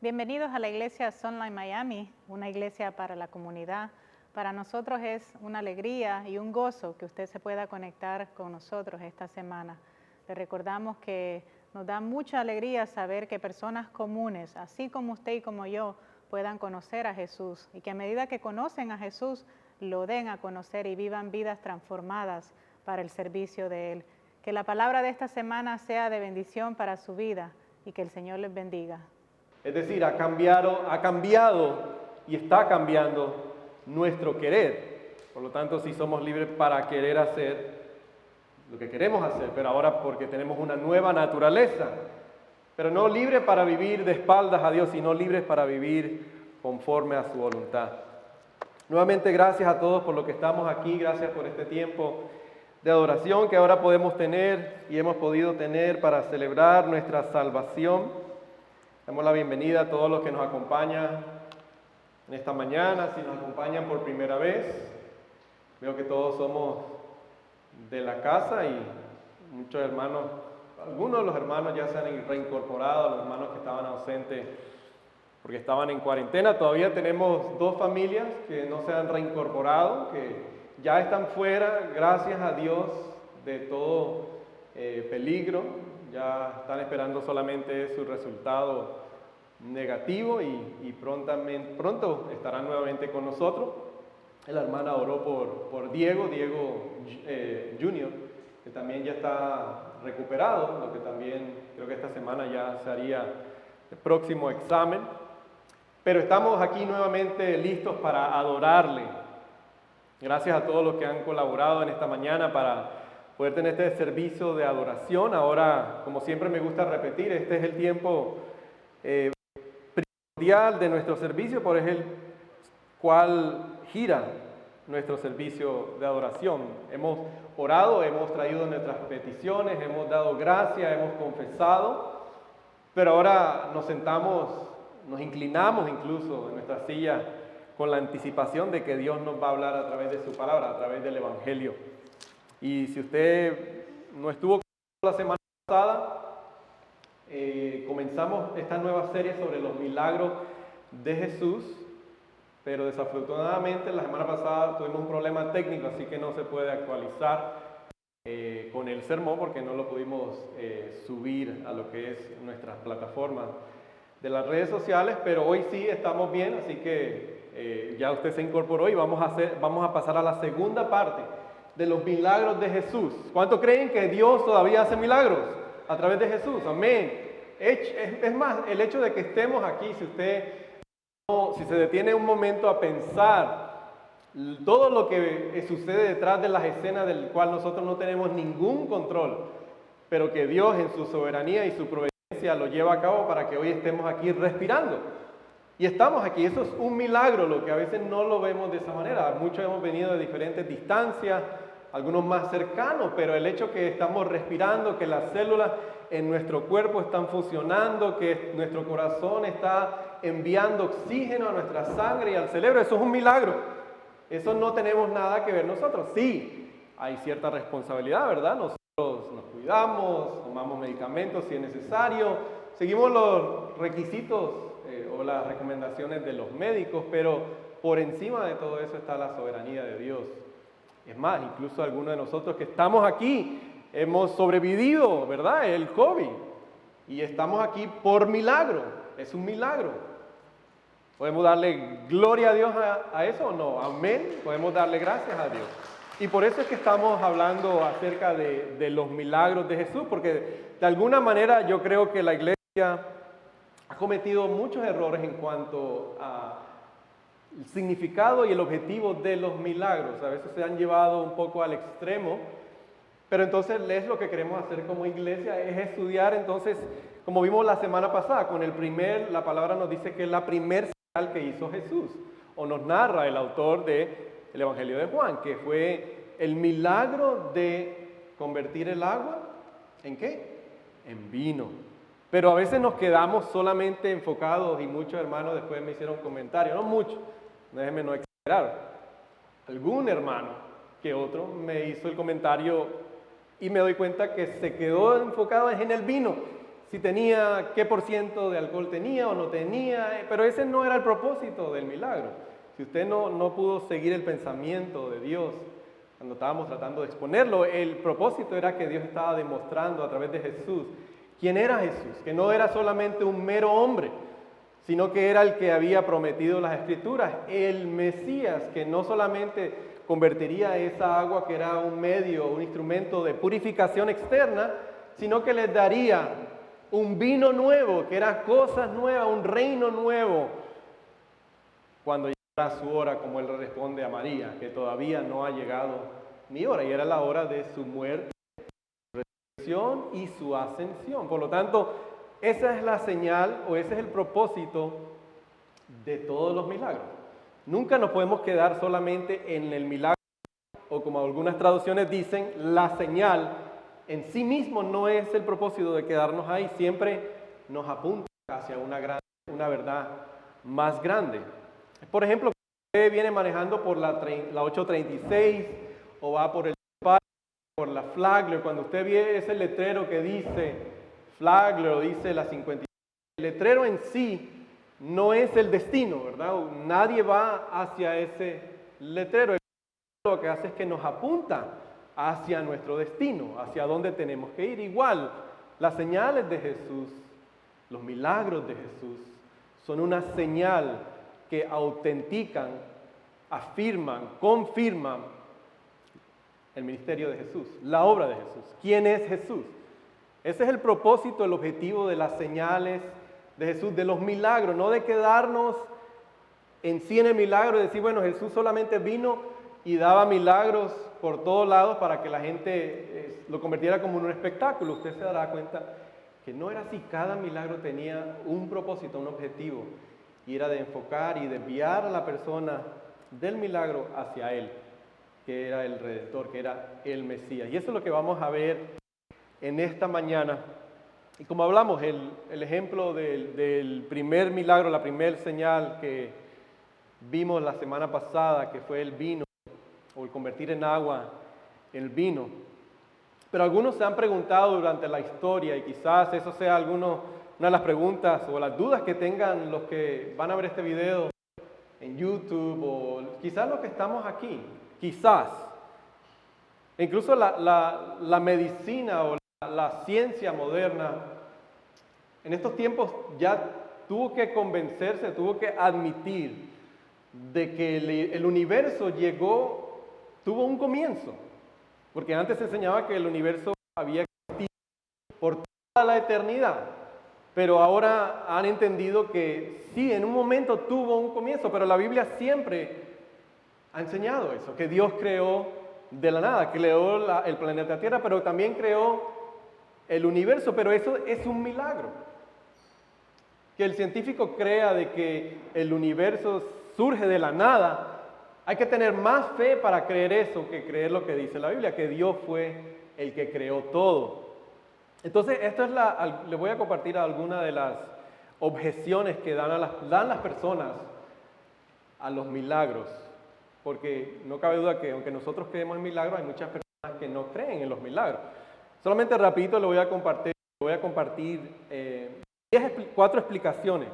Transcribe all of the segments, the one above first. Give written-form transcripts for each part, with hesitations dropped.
Bienvenidos a la iglesia Sunlight Miami, una iglesia para la comunidad. Para nosotros es una alegría y un gozo que usted se pueda conectar con nosotros esta semana. Le recordamos que nos da mucha alegría saber que personas comunes, así como usted y como yo, puedan conocer a Jesús y que a medida que conocen a Jesús, lo den a conocer y vivan vidas transformadas para el servicio de Él. Que la palabra de esta semana sea de bendición para su vida y que el Señor les bendiga. Es decir, ha cambiado y está cambiando nuestro querer. Por lo tanto, sí somos libres para querer hacer lo que queremos hacer, pero ahora porque tenemos una nueva naturaleza. Pero no libres para vivir de espaldas a Dios, sino libres para vivir conforme a su voluntad. Nuevamente, gracias a todos por lo que estamos aquí, gracias por este tiempo de adoración que ahora podemos tener y hemos podido tener para celebrar nuestra salvación. Damos la bienvenida a todos los que nos acompañan en esta mañana, si nos acompañan por primera vez. Veo que todos somos de la casa y muchos hermanos, algunos de los hermanos ya se han reincorporado, los hermanos que estaban ausentes porque estaban en cuarentena. Todavía tenemos 2 familias que no se han reincorporado, que ya están fuera, gracias a Dios, de todo peligro. Ya están esperando solamente su resultado negativo y pronto estarán nuevamente con nosotros. La hermana oró por Diego Junior, que también ya está recuperado, lo que también creo que esta semana ya se haría el próximo examen. Pero estamos aquí nuevamente listos para adorarle. Gracias a todos los que han colaborado en esta mañana para poder tener este servicio de adoración. Ahora, como siempre me gusta repetir, este es el tiempo primordial de nuestro servicio, por el cual gira nuestro servicio de adoración. Hemos orado, hemos traído nuestras peticiones, hemos dado gracias, hemos confesado, pero ahora nos sentamos, nos inclinamos incluso en nuestra silla con la anticipación de que Dios nos va a hablar a través de su palabra, a través del Evangelio. Y si usted no estuvo la semana pasada, comenzamos esta nueva serie sobre los milagros de Jesús, pero desafortunadamente la semana pasada tuvimos un problema técnico, así que no se puede actualizar con el sermón porque no lo pudimos subir a lo que es nuestras plataformas de las redes sociales, pero hoy sí estamos bien, así que ya usted se incorporó y vamos a pasar a la segunda parte de los milagros de Jesús. ¿Cuánto creen que Dios todavía hace milagros a través de Jesús? Amén. Es más, el hecho de que estemos aquí, si se detiene un momento a pensar todo lo que sucede detrás de las escenas del cual nosotros no tenemos ningún control, pero que Dios en su soberanía y su providencia lo lleva a cabo para que hoy estemos aquí respirando. Y estamos aquí, eso es un milagro, lo que a veces no lo vemos de esa manera. Muchos hemos venido de diferentes distancias, algunos más cercanos, pero el hecho que estamos respirando, que las células en nuestro cuerpo están funcionando, que nuestro corazón está enviando oxígeno a nuestra sangre y al cerebro, eso es un milagro. Eso no tenemos nada que ver nosotros. Sí, hay cierta responsabilidad, ¿verdad? Nosotros nos cuidamos, tomamos medicamentos si es necesario, seguimos los requisitos o las recomendaciones de los médicos, pero por encima de todo eso está la soberanía de Dios. Es más, incluso algunos de nosotros que estamos aquí hemos sobrevivido, ¿verdad? El COVID. Y estamos aquí por milagro. Es un milagro. ¿Podemos darle gloria a Dios a eso o no? Amén. Podemos darle gracias a Dios. Y por eso es que estamos hablando acerca de los milagros de Jesús, porque de alguna manera yo creo que la iglesia ha cometido muchos errores en cuanto a el significado y el objetivo de los milagros. A veces se han llevado un poco al extremo, pero entonces es lo que queremos hacer como iglesia, es estudiar entonces, como vimos la semana pasada, la palabra nos dice que es la primera señal que hizo Jesús, o nos narra el autor del Evangelio de Juan, que fue el milagro de convertir el agua, ¿en qué? En vino. Pero a veces nos quedamos solamente enfocados, y muchos hermanos después me hicieron comentarios, no muchos, déjenme no exagerar, algún hermano que otro me hizo el comentario y me doy cuenta que se quedó enfocado en el vino, si tenía, qué por ciento de alcohol tenía o no tenía, pero ese no era el propósito del milagro. Si usted no pudo seguir el pensamiento de Dios cuando estábamos tratando de exponerlo, el propósito era que Dios estaba demostrando a través de Jesús quién era Jesús, que no era solamente un mero hombre, sino que era el que había prometido las Escrituras, el Mesías, que no solamente convertiría esa agua que era un medio, un instrumento de purificación externa, sino que les daría un vino nuevo, que era cosas nuevas, un reino nuevo, cuando llegara su hora, como él responde a María, que todavía no ha llegado mi hora, y era la hora de su muerte, resurrección y su ascensión. Por lo tanto, esa es la señal o ese es el propósito de todos los milagros. Nunca nos podemos quedar solamente en el milagro, o como algunas traducciones dicen, la señal en sí mismo no es el propósito de quedarnos ahí, siempre nos apunta hacia una verdad más grande. Por ejemplo, usted viene manejando por la 836 o va por por la Flagler, cuando usted ve ese letrero que dice Flagler o dice la 56, el letrero en sí no es el destino, ¿verdad? Nadie va hacia ese letrero. Lo que hace es que nos apunta hacia nuestro destino, hacia dónde tenemos que ir. Igual, las señales de Jesús, los milagros de Jesús, son una señal que autentican, afirman, confirman el ministerio de Jesús, la obra de Jesús. ¿Quién es Jesús? Ese es el propósito, el objetivo de las señales de Jesús, de los milagros, no de quedarnos en sí en el milagro y decir, bueno, Jesús solamente vino y daba milagros por todos lados para que la gente lo convirtiera como en un espectáculo. Usted se dará cuenta que no era así, cada milagro tenía un propósito, un objetivo, y era de enfocar y desviar a la persona del milagro hacia Él, que era el Redentor, que era el Mesías. Y eso es lo que vamos a ver en esta mañana. Y como hablamos, el ejemplo del primer milagro, la primera señal que vimos la semana pasada, que fue el vino, o el convertir en agua el vino. Pero algunos se han preguntado durante la historia, y quizás eso sea una de las preguntas o las dudas que tengan los que van a ver este video en YouTube, o quizás los que estamos aquí, quizás. Incluso la medicina o la ciencia moderna en estos tiempos ya tuvo que convencerse, tuvo que admitir de que el universo tuvo un comienzo, porque antes se enseñaba que el universo había existido por toda la eternidad, pero ahora han entendido que sí, en un momento tuvo un comienzo, pero la Biblia siempre ha enseñado eso, que Dios creó de la nada, creó el planeta Tierra, pero también creó el universo, pero eso es un milagro. Que el científico crea de que el universo surge de la nada, hay que tener más fe para creer eso que creer lo que dice la Biblia, que Dios fue el que creó todo. Entonces, les voy a compartir algunas de las objeciones que dan las personas a los milagros, porque no cabe duda que aunque nosotros creemos en milagros, hay muchas personas que no creen en los milagros. Solamente rapidito le voy a compartir 4 explicaciones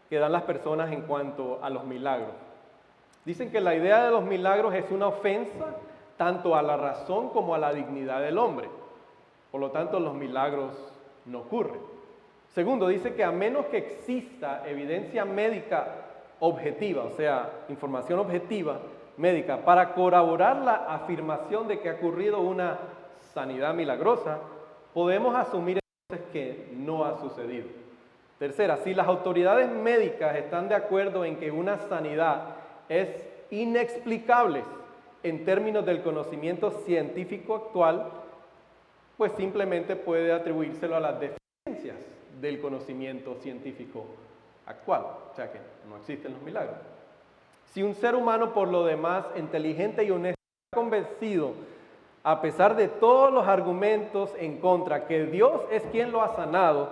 que dan las personas en cuanto a los milagros. Dicen que la idea de los milagros es una ofensa tanto a la razón como a la dignidad del hombre. Por lo tanto, los milagros no ocurren. Segundo, dice que a menos que exista evidencia médica objetiva, o sea, información objetiva médica, para corroborar la afirmación de que ha ocurrido una sanidad milagrosa, podemos asumir entonces que no ha sucedido. Tercera, si las autoridades médicas están de acuerdo en que una sanidad es inexplicable en términos del conocimiento científico actual, pues simplemente puede atribuírselo a las deficiencias del conocimiento científico actual, o sea que no existen los milagros. Si un ser humano por lo demás inteligente y honesto está convencido, a pesar de todos los argumentos en contra, que Dios es quien lo ha sanado,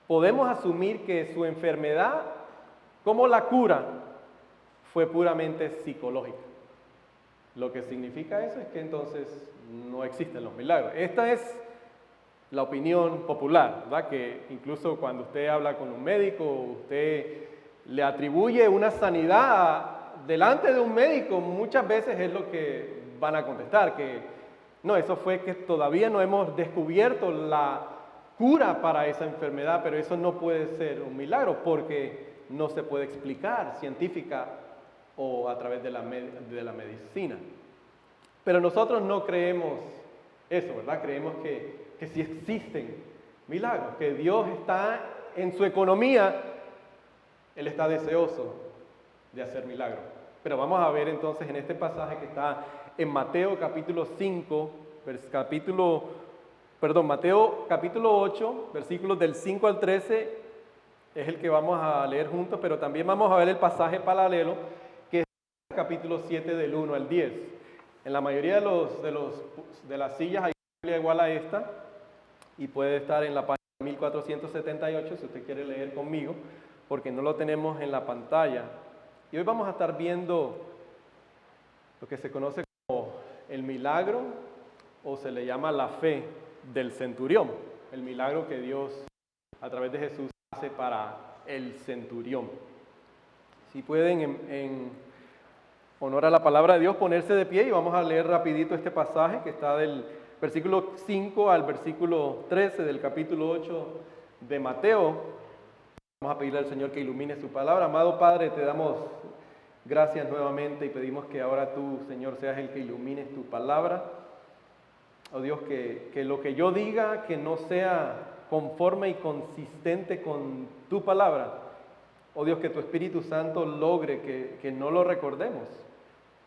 podemos asumir que su enfermedad, como la cura, fue puramente psicológica. Lo que significa eso es que entonces no existen los milagros. Esta es la opinión popular, ¿verdad? Que incluso cuando usted habla con un médico, usted le atribuye una sanidad delante de un médico, muchas veces es lo que van a contestar, que no, eso fue que todavía no hemos descubierto la cura para esa enfermedad, pero eso no puede ser un milagro porque no se puede explicar científica o a través de la medicina. Pero nosotros no creemos eso, ¿verdad? Creemos que sí existen milagros, que Dios está en su economía, Él está deseoso de hacer milagros. Pero vamos a ver entonces en este pasaje que está en Mateo capítulo 8, versículos del 5 al 13, es el que vamos a leer juntos, pero también vamos a ver el pasaje paralelo, que es el capítulo 7 del 1 al 10. En la mayoría de las sillas hay una Biblia igual a esta, y puede estar en la página 1478 si usted quiere leer conmigo, porque no lo tenemos en la pantalla. Y hoy vamos a estar viendo lo que se conoce como el milagro, o se le llama la fe del centurión, el milagro que Dios a través de Jesús hace para el centurión. Si pueden, en honor a la palabra de Dios, ponerse de pie y vamos a leer rapidito este pasaje que está del versículo 5 al versículo 13 del capítulo 8 de Mateo. Vamos a pedirle al Señor que ilumine su palabra. Amado Padre, te damos gracias nuevamente y pedimos que ahora tú, Señor, seas el que ilumines tu palabra. Oh Dios, que lo que yo diga, que no sea conforme y consistente con tu palabra. Oh Dios, que tu Espíritu Santo logre que no lo recordemos,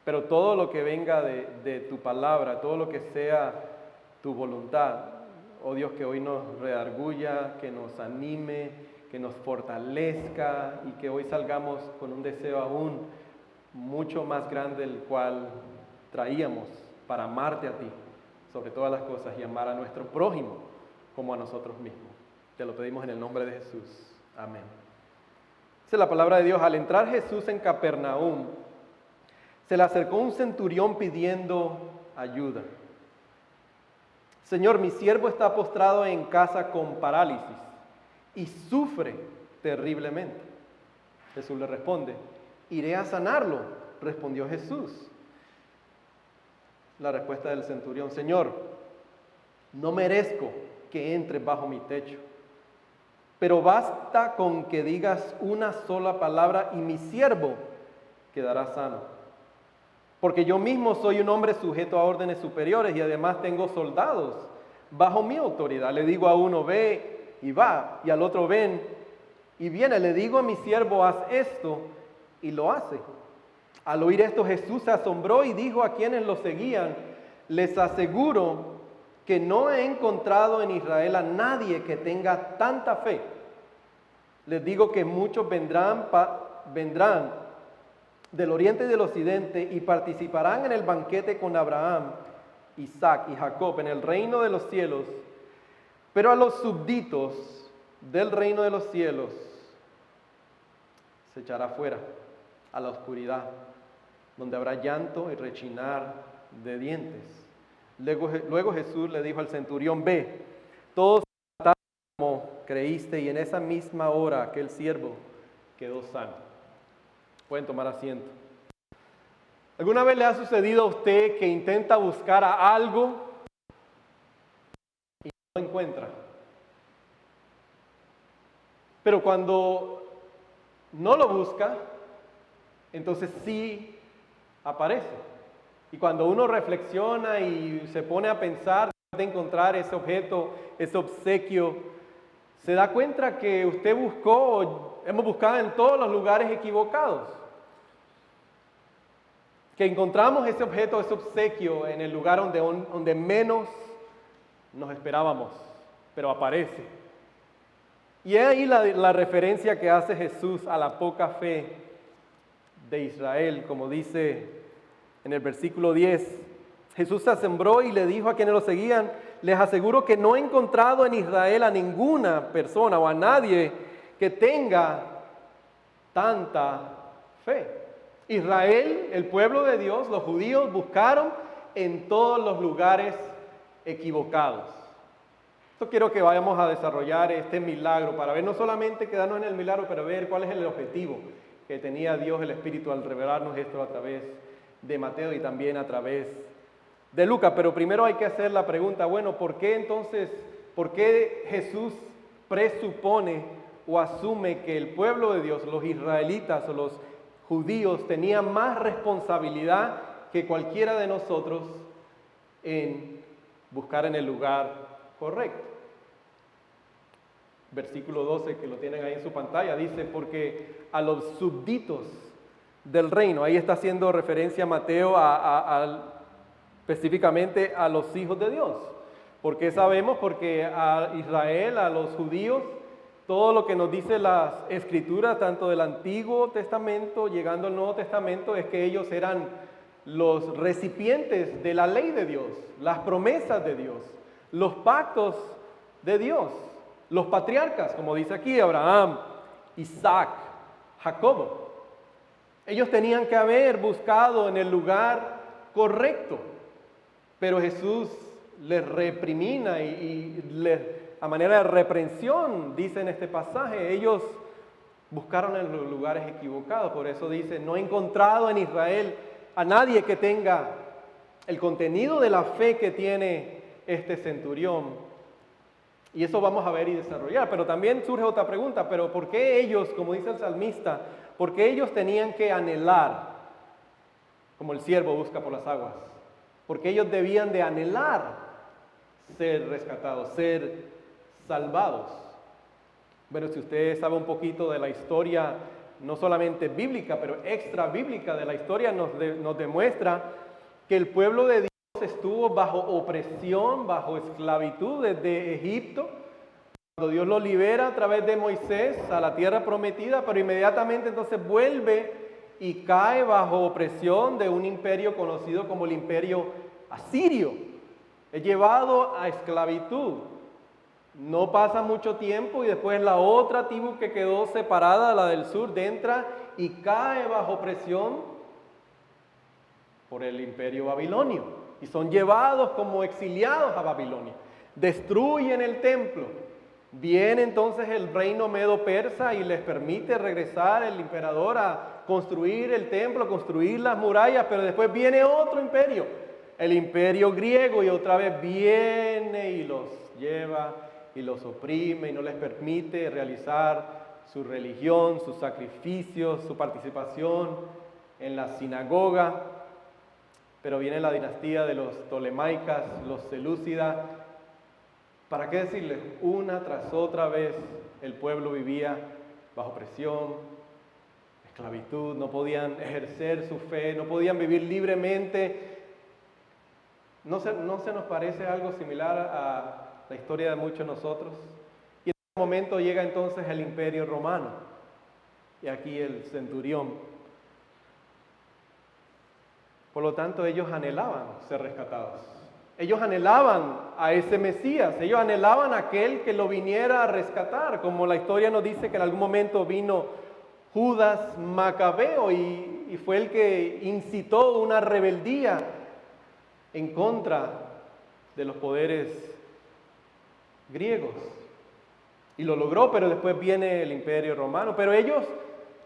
pero todo lo que venga de tu palabra, todo lo que sea tu voluntad, oh Dios, que hoy nos redarguya, que nos anime, que nos fortalezca y que hoy salgamos con un deseo aún mucho más grande del cual traíamos para amarte a ti sobre todas las cosas y amar a nuestro prójimo como a nosotros mismos. Te lo pedimos en el nombre de Jesús. Amén. Dice la palabra de Dios: al entrar Jesús en Capernaum, se le acercó un centurión pidiendo ayuda. Señor, mi siervo está postrado en casa con parálisis y sufre terriblemente. Jesús le responde: iré a sanarlo. Respondió Jesús. La respuesta del centurión: Señor, no merezco que entres bajo mi techo, pero basta con que digas una sola palabra y mi siervo quedará sano. Porque yo mismo soy un hombre sujeto a órdenes superiores y además tengo soldados bajo mi autoridad. Le digo a uno, ve y va, y al otro, ven y viene. Le digo a mi siervo, haz esto, y lo hace. Al oír esto, Jesús se asombró y dijo a quienes lo seguían: les aseguro que no he encontrado en Israel a nadie que tenga tanta fe. Les digo que muchos vendrán del oriente y del occidente y participarán en el banquete con Abraham, Isaac y Jacob en el reino de los cielos, pero a los súbditos del reino de los cielos se echará fuera a la oscuridad, donde habrá llanto y rechinar de dientes. Luego Jesús le dijo al centurión: ve, todos como creíste, y en esa misma hora aquel siervo quedó sano. Pueden tomar asiento. ¿Alguna vez le ha sucedido a usted que intenta buscar a algo y no lo encuentra? Pero cuando no lo busca, entonces sí aparece. Y cuando uno reflexiona y se pone a pensar de encontrar ese objeto, ese obsequio, se da cuenta que usted buscó, hemos buscado en todos los lugares equivocados. Que encontramos ese objeto, ese obsequio en el lugar donde menos nos esperábamos, pero aparece. Y es ahí la referencia que hace Jesús a la poca fe de Israel, como dice en el versículo 10. Jesús se asombró y le dijo a quienes lo seguían: les aseguro que no he encontrado en Israel a ninguna persona o a nadie que tenga tanta fe. Israel, el pueblo de Dios, los judíos buscaron en todos los lugares equivocados. Yo quiero que vayamos a desarrollar este milagro para ver, no solamente quedarnos en el milagro, pero ver cuál es el objetivo que tenía Dios, el Espíritu, al revelarnos esto a través de Mateo y también a través de Lucas. Pero primero hay que hacer la pregunta, bueno, ¿por qué Jesús presupone o asume que el pueblo de Dios, los israelitas o los judíos, tenían más responsabilidad que cualquiera de nosotros en buscar en el lugar correcto? Versículo 12, que lo tienen ahí en su pantalla, dice, porque a los súbditos del reino, ahí está haciendo referencia Mateo específicamente a los hijos de Dios. ¿Por qué sabemos? Porque a Israel, a los judíos, todo lo que nos dice las Escrituras, tanto del Antiguo Testamento, llegando al Nuevo Testamento, es que ellos eran los recipientes de la ley de Dios, las promesas de Dios, los pactos de Dios, los patriarcas, como dice aquí, Abraham, Isaac, Jacobo. Ellos tenían que haber buscado en el lugar correcto, pero Jesús les reprimina a manera de reprensión, dice en este pasaje, ellos buscaron en los lugares equivocados. Por eso dice, no he encontrado en Israel a nadie que tenga el contenido de la fe que tiene este centurión. Y eso vamos a ver y desarrollar. Pero también surge otra pregunta, pero ¿por qué ellos, como dice el salmista, por qué ellos tenían que anhelar, como el siervo busca por las aguas? Porque ellos debían de anhelar ser rescatados, ser salvados. Bueno, si usted sabe un poquito de la historia, no solamente bíblica, pero extra bíblica de la historia, nos demuestra que el pueblo de Dios estuvo bajo opresión, bajo esclavitud desde Egipto, cuando Dios lo libera a través de Moisés a la tierra prometida, pero inmediatamente entonces vuelve y cae bajo opresión de un imperio conocido como el imperio asirio. Es llevado a esclavitud. No pasa mucho tiempo y después la otra tribu que quedó separada, la del sur, entra y cae bajo presión por el imperio babilonio. Y son llevados como exiliados a Babilonia. Destruyen el templo. Viene entonces el reino medo-persa y les permite regresar el emperador a construir el templo, construir las murallas, pero después viene otro imperio, el imperio griego, y otra vez viene y los lleva y los oprime y no les permite realizar su religión, sus sacrificios, su participación en la sinagoga. Pero viene la dinastía de los Ptolemaicas, los Selúcidas. ¿Para qué decirles? Una tras otra vez el pueblo vivía bajo presión, esclavitud, no podían ejercer su fe, no podían vivir libremente. ¿No se nos parece algo similar a la historia de muchos de nosotros? Y en ese momento llega entonces el imperio romano y aquí el centurión. Por lo tanto, ellos anhelaban ser rescatados. Ellos anhelaban a ese Mesías, ellos anhelaban a aquel que lo viniera a rescatar, como la historia nos dice que en algún momento vino Judas Macabeo y fue el que incitó una rebeldía en contra de los poderes griegos. Y lo logró, pero después viene el imperio romano. Pero ellos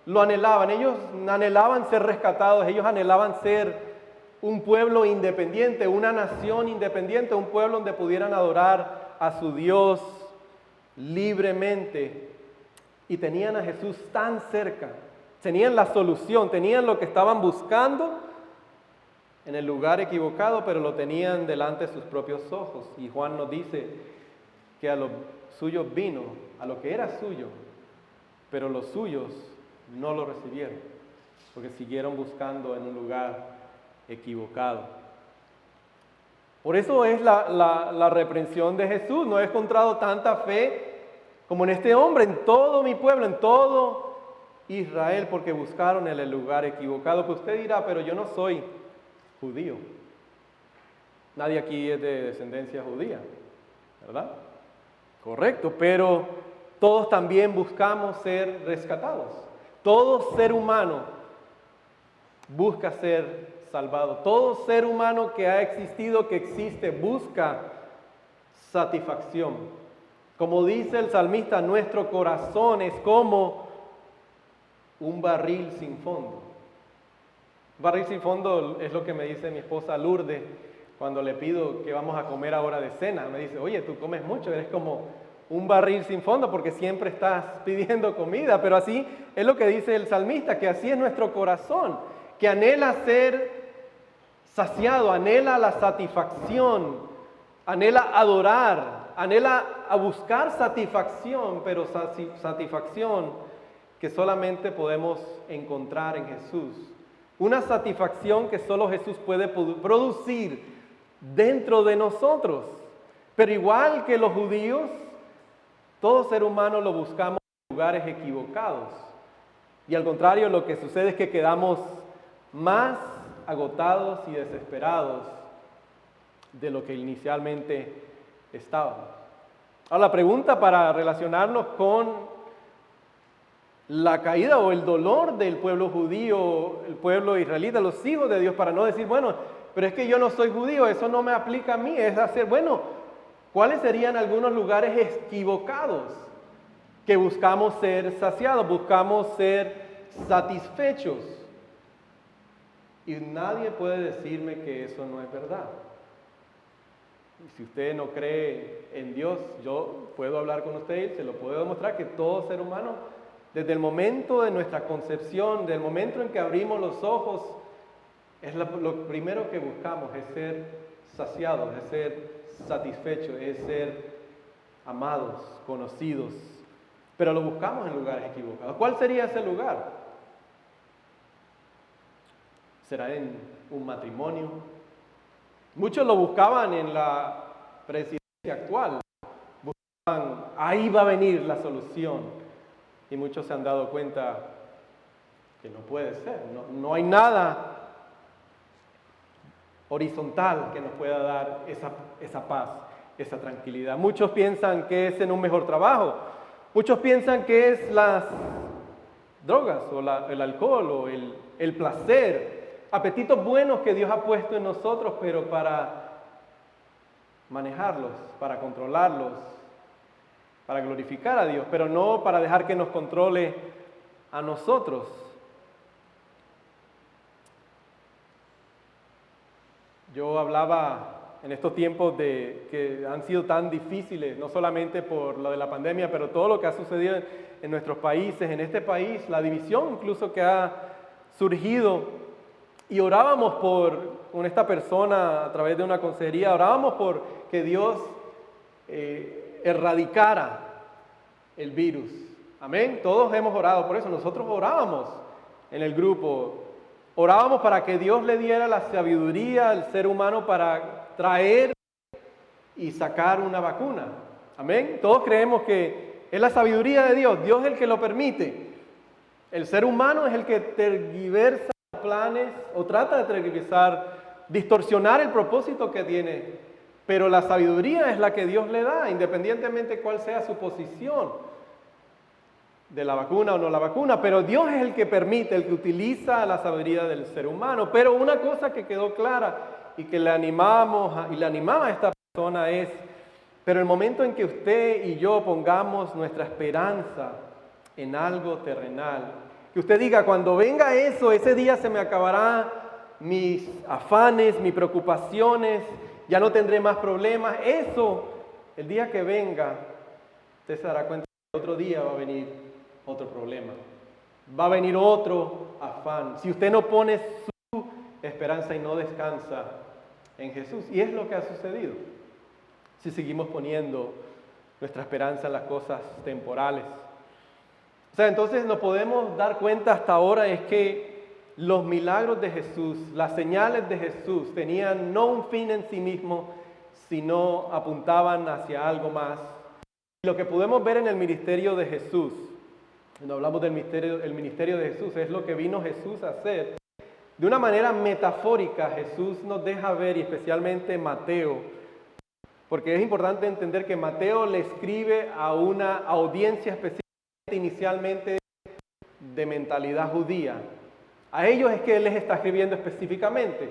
lo anhelaban, ellos anhelaban ser rescatados, ellos anhelaban ser un pueblo independiente, una nación independiente, un pueblo donde pudieran adorar a su Dios libremente. Y tenían a Jesús tan cerca, tenían la solución, tenían lo que estaban buscando en el lugar equivocado, pero lo tenían delante de sus propios ojos. Y Juan nos dice que a los suyos vino, a lo que era suyo, pero los suyos no lo recibieron, porque siguieron buscando en un lugar equivocado. Por eso es la reprensión de Jesús. No he encontrado tanta fe como en este hombre, en todo mi pueblo, en todo Israel, porque buscaron en el lugar equivocado. Pues usted dirá, pero yo no soy judío. Nadie aquí es de descendencia judía, ¿verdad? Correcto, pero todos también buscamos ser rescatados. Todo ser humano busca ser salvado. Todo ser humano que ha existido, que existe, busca satisfacción, Como dice el salmista, nuestro corazón es como un barril sin fondo. Un barril sin fondo es lo que me dice mi esposa Lourdes cuando le pido que vamos a comer ahora de cena. Me dice, oye, tú comes mucho, eres como un barril sin fondo porque siempre estás pidiendo comida. Pero así es lo que dice el salmista, que así es nuestro corazón, que anhela ser saciado, anhela la satisfacción, anhela adorar, anhela a buscar satisfacción, pero satisfacción que solamente podemos encontrar en Jesús. Una satisfacción que solo Jesús puede producir dentro de nosotros. Pero igual que los judíos, todo ser humano lo buscamos en lugares equivocados. Y al contrario, lo que sucede es que quedamos más agotados y desesperados de lo que inicialmente estábamos. Ahora, la pregunta para relacionarnos con la caída o el dolor del pueblo judío, el pueblo israelita, los hijos de Dios, para no decir, bueno, pero es que yo no soy judío, eso no me aplica a mí, es hacer, bueno, ¿cuáles serían algunos lugares equivocados que buscamos ser saciados, buscamos ser satisfechos? Y nadie puede decirme que eso no es verdad. Y si usted no cree en Dios, yo puedo hablar con usted y se lo puedo demostrar que todo ser humano, desde el momento de nuestra concepción, del momento en que abrimos los ojos, es lo primero que buscamos, es ser saciados, es ser satisfechos, es ser amados, conocidos. Pero lo buscamos en lugares equivocados. ¿Cuál sería ese lugar? ¿Será en un matrimonio? Muchos lo buscaban en la presidencia actual. Buscaban, ahí va a venir la solución. Y muchos se han dado cuenta que no puede ser. No hay nada horizontal que nos pueda dar esa paz, esa tranquilidad. Muchos piensan que es en un mejor trabajo. Muchos piensan que es las drogas o el alcohol o el placer. Apetitos buenos que Dios ha puesto en nosotros, pero para manejarlos, para controlarlos, para glorificar a Dios, pero no para dejar que nos controle a nosotros. Yo hablaba en estos tiempos que han sido tan difíciles, no solamente por lo de la pandemia, pero todo lo que ha sucedido en nuestros países, en este país, la división incluso que ha surgido. Y orábamos con esta persona a través de una consejería, orábamos por que Dios erradicara el virus. Amén. Todos hemos orado por eso. Nosotros orábamos en el grupo. Orábamos para que Dios le diera la sabiduría al ser humano para traer y sacar una vacuna. Amén. Todos creemos que es la sabiduría de Dios. Dios es el que lo permite. El ser humano es el que tergiversa planes o trata de tergiversar, distorsionar el propósito que tiene, pero la sabiduría es la que Dios le da, independientemente cuál sea su posición de la vacuna o no la vacuna, pero Dios es el que permite, el que utiliza la sabiduría del ser humano. Pero una cosa que quedó clara y que le animaba a esta persona es, pero el momento en que usted y yo pongamos nuestra esperanza en algo terrenal, que usted diga, cuando venga eso, ese día se me acabará mis afanes, mis preocupaciones, ya no tendré más problemas. Eso, el día que venga, usted se dará cuenta que otro día va a venir otro problema. Va a venir otro afán. Si usted no pone su esperanza y no descansa en Jesús. Y es lo que ha sucedido. Si seguimos poniendo nuestra esperanza en las cosas temporales. O sea, entonces nos podemos dar cuenta hasta ahora es que los milagros de Jesús, las señales de Jesús tenían no un fin en sí mismo, sino apuntaban hacia algo más. Lo que podemos ver en el ministerio de Jesús, cuando hablamos del ministerio de Jesús, es lo que vino Jesús a hacer. De una manera metafórica, Jesús nos deja ver, y especialmente Mateo, porque es importante entender que Mateo le escribe a una audiencia específica, inicialmente de mentalidad judía. A ellos es que él les está escribiendo específicamente.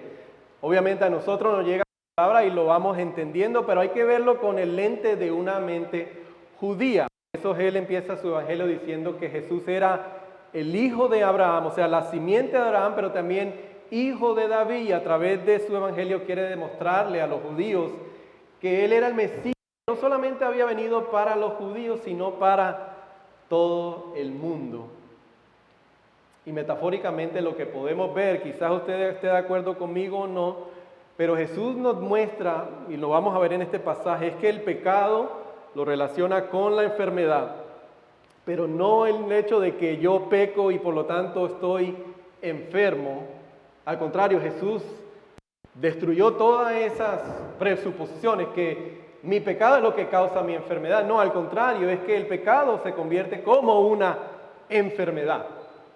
Obviamente a nosotros nos llega la palabra y lo vamos entendiendo, pero hay que verlo con el lente de una mente judía. Por eso él empieza su evangelio diciendo que Jesús era el hijo de Abraham, o sea, la simiente de Abraham, pero también hijo de David, y a través de su evangelio quiere demostrarle a los judíos que él era el Mesías. No solamente había venido para los judíos, sino para todo el mundo. Y metafóricamente lo que podemos ver, quizás usted esté de acuerdo conmigo o no, pero Jesús nos muestra, y lo vamos a ver en este pasaje, es que el pecado lo relaciona con la enfermedad, pero no el hecho de que yo peco y por lo tanto estoy enfermo. Al contrario, Jesús destruyó todas esas presuposiciones que mi pecado es lo que causa mi enfermedad. No, al contrario, es que el pecado se convierte como una enfermedad.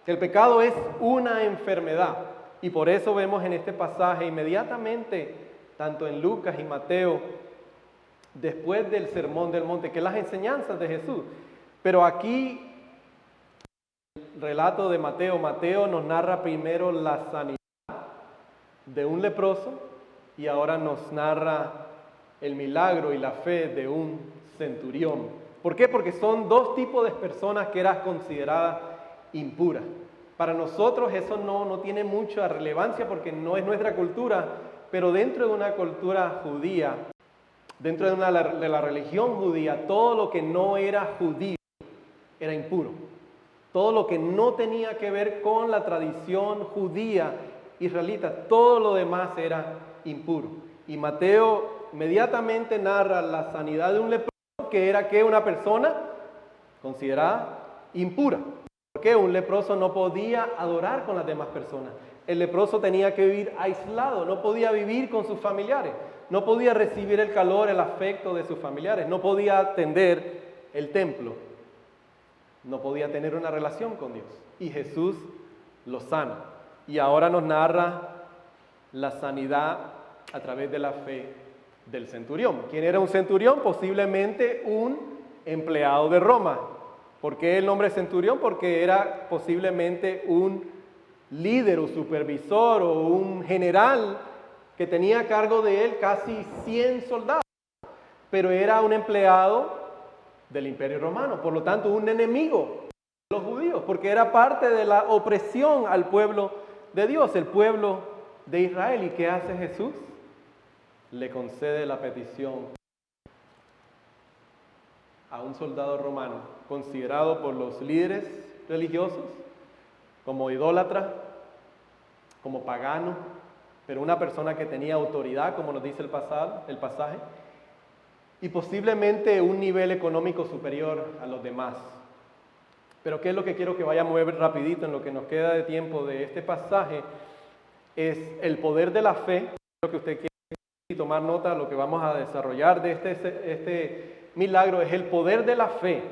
El pecado es una enfermedad. Y por eso vemos en este pasaje inmediatamente, tanto en Lucas y Mateo, después del Sermón del Monte, que es las enseñanzas de Jesús. Pero aquí, el relato de Mateo, Mateo nos narra primero la sanidad de un leproso y ahora nos narra el milagro y la fe de un centurión. ¿Por qué? Porque son dos tipos de personas que eran consideradas impuras. Para nosotros eso no tiene mucha relevancia porque no es nuestra cultura, pero dentro de una cultura judía, dentro de la religión judía, todo lo que no era judío era impuro. Todo lo que no tenía que ver con la tradición judía israelita, todo lo demás era impuro. Y Mateo inmediatamente narra la sanidad de un leproso, que era que una persona considerada impura. Porque un leproso no podía adorar con las demás personas. El leproso tenía que vivir aislado, no podía vivir con sus familiares, no podía recibir el calor, el afecto de sus familiares, no podía atender el templo, no podía tener una relación con Dios. Y Jesús lo sana. Y ahora nos narra la sanidad a través de la fe del centurión. ¿Quién era un centurión? Posiblemente un empleado de Roma. ¿Por qué el nombre centurión? Porque era posiblemente un líder o supervisor o un general que tenía a cargo de él casi 100 soldados. Pero era un empleado del Imperio Romano, por lo tanto un enemigo de los judíos, porque era parte de la opresión al pueblo de Dios, el pueblo de Israel. ¿Y qué hace Jesús? Le concede la petición a un soldado romano, considerado por los líderes religiosos como idólatra, como pagano, pero una persona que tenía autoridad, como nos dice el pasaje, y posiblemente un nivel económico superior a los demás. Pero ¿qué es lo que quiero que vayamos a ver rapidito en lo que nos queda de tiempo de este pasaje? Es el poder de la fe. Lo que usted quiere tomar nota, lo que vamos a desarrollar de este milagro es el poder de la fe,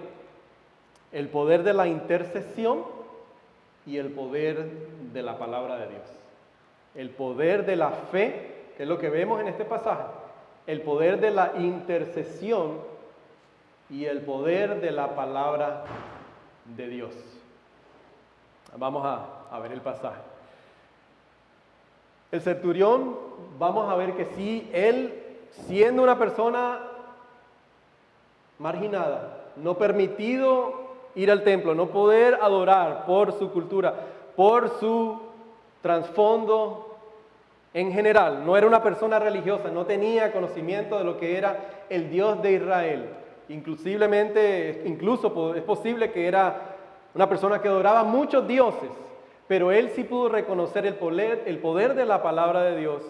el poder de la intercesión y el poder de la palabra de Dios. El poder de la fe, que es lo que vemos en este pasaje, el poder de la intercesión y el poder de la palabra de Dios. Vamos a ver el pasaje. El centurión, vamos a ver que sí, él, siendo una persona marginada, no permitido ir al templo, no poder adorar por su cultura, por su trasfondo en general, no era una persona religiosa, no tenía conocimiento de lo que era el Dios de Israel. Incluso es posible que era una persona que adoraba muchos dioses, pero él sí pudo reconocer el poder de la palabra de Dios,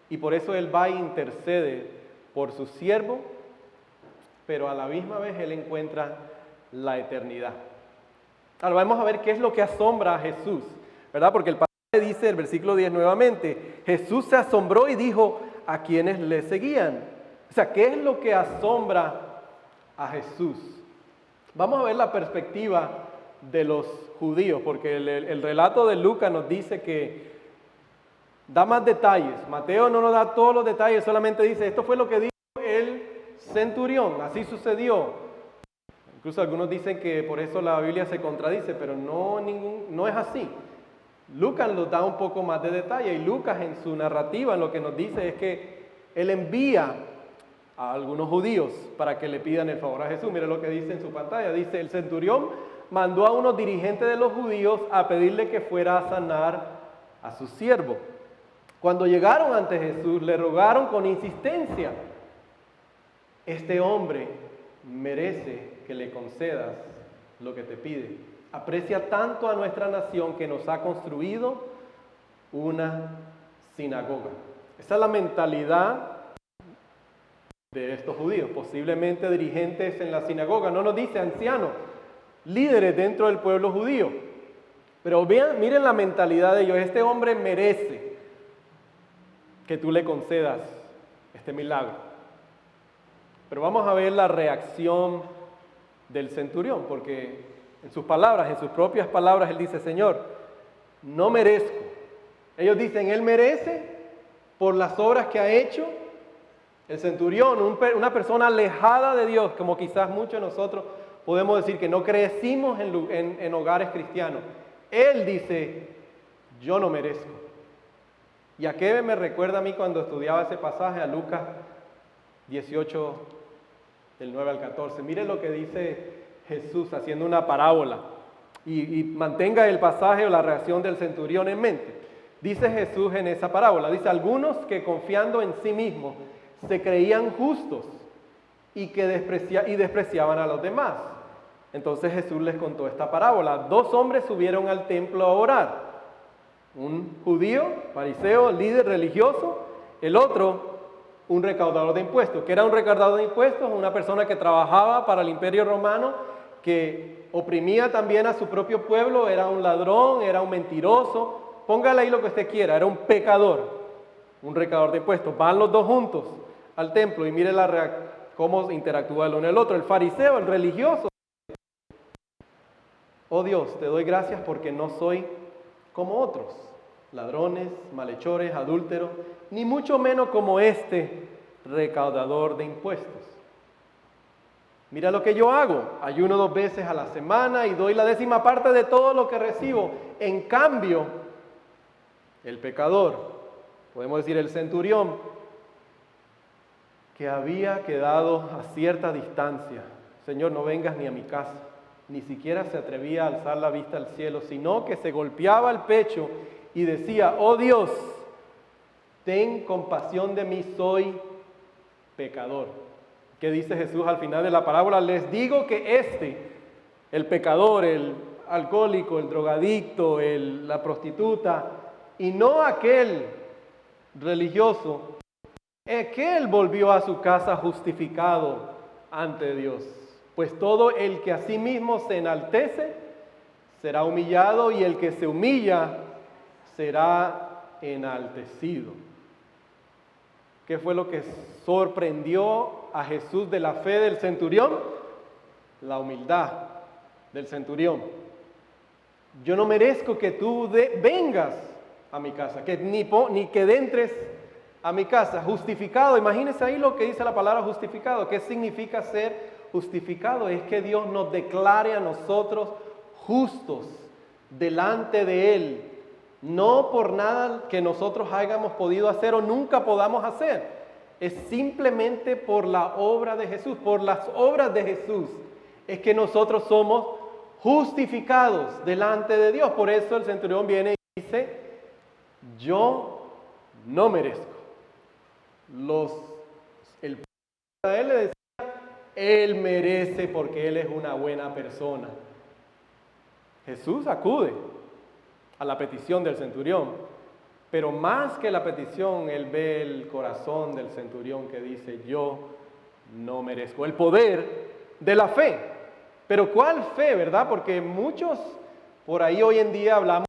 y por eso él va e intercede por su siervo, pero a la misma vez él encuentra la eternidad. Ahora vamos a ver qué es lo que asombra a Jesús, ¿verdad? Porque el pasaje dice, el versículo 10 nuevamente, Jesús se asombró y dijo a quienes le seguían. O sea, ¿qué es lo que asombra a Jesús? Vamos a ver la perspectiva de los judíos, porque el relato de Lucas nos dice que da más detalles. Mateo no nos da todos los detalles, solamente dice, esto fue lo que dijo el centurión, así sucedió. Incluso algunos dicen que por eso la Biblia se contradice, pero no es así. Lucas nos da un poco más de detalle, y Lucas en su narrativa lo que nos dice es que él envía a algunos judíos para que le pidan el favor a Jesús. Mire lo que dice en su pantalla. Dice, el centurión mandó a unos dirigentes de los judíos a pedirle que fuera a sanar a su siervo. Cuando llegaron ante Jesús, le rogaron con insistencia: este hombre merece que le concedas lo que te pide. Aprecia tanto a nuestra nación que nos ha construido una sinagoga. Esa es la mentalidad de estos judíos, posiblemente dirigentes en la sinagoga. No nos dice ancianos, líderes dentro del pueblo judío. Pero vean, miren la mentalidad de ellos. Este hombre merece que tú le concedas este milagro. Pero vamos a ver la reacción del centurión, porque en sus palabras, en sus propias palabras, él dice: Señor, no merezco. Ellos dicen, él merece por las obras que ha hecho. El centurión, una persona alejada de Dios, como quizás muchos de nosotros podemos decir que no crecimos en hogares cristianos. Él dice, yo no merezco. ¿Y a qué me recuerda a mí cuando estudiaba ese pasaje? A Lucas 18, del 9 al 14. Mire lo que dice Jesús haciendo una parábola. Y mantenga el pasaje o la reacción del centurión en mente. Dice Jesús en esa parábola, dice: algunos que confiando en sí mismos se creían justos y despreciaban a los demás. Entonces Jesús les contó esta parábola. 2 hombres subieron al templo a orar. Un judío, fariseo, líder religioso. El otro, un recaudador de impuestos. ¿Qué era un recaudador de impuestos? Una persona que trabajaba para el Imperio Romano, que oprimía también a su propio pueblo. Era un ladrón, era un mentiroso. Póngale ahí lo que usted quiera. Era un pecador, un recaudador de impuestos. Van los dos juntos al templo y mire cómo interactúa el uno el otro. El fariseo, el religioso: oh Dios, te doy gracias porque no soy como otros, ladrones, malhechores, adúlteros, ni mucho menos como este recaudador de impuestos. Mira lo que yo hago: ayuno 2 veces a la semana y doy la 10ª parte de todo lo que recibo. En cambio, el pecador, podemos decir el centurión, que había quedado a cierta distancia. Señor, no vengas ni a mi casa. Ni siquiera se atrevía a alzar la vista al cielo, sino que se golpeaba el pecho y decía: oh Dios, ten compasión de mí, soy pecador. ¿Qué dice Jesús al final de la parábola? Les digo que el pecador, el alcohólico, el drogadicto, la prostituta, y no aquel religioso, aquel volvió a su casa justificado ante Dios. Pues todo el que a sí mismo se enaltece será humillado, y el que se humilla será enaltecido. ¿Qué fue lo que sorprendió a Jesús de la fe del centurión? La humildad del centurión. Yo no merezco que tú vengas a mi casa, ni que entres a mi casa. Justificado, imagínense ahí lo que dice la palabra justificado. ¿Qué significa ser justificado? Es que Dios nos declare a nosotros justos delante de Él, no por nada que nosotros hayamos podido hacer o nunca podamos hacer. Es simplemente por la obra de Jesús, por las obras de Jesús, es que nosotros somos justificados delante de Dios. Por eso el centurión viene y dice: yo no merezco. El pueblo de él le decía: él merece porque él es una buena persona. Jesús acude a la petición del centurión, pero más que la petición, él ve el corazón del centurión que dice: yo no merezco. El poder de la fe. Pero ¿cuál fe, verdad? Porque muchos por ahí hoy en día hablamos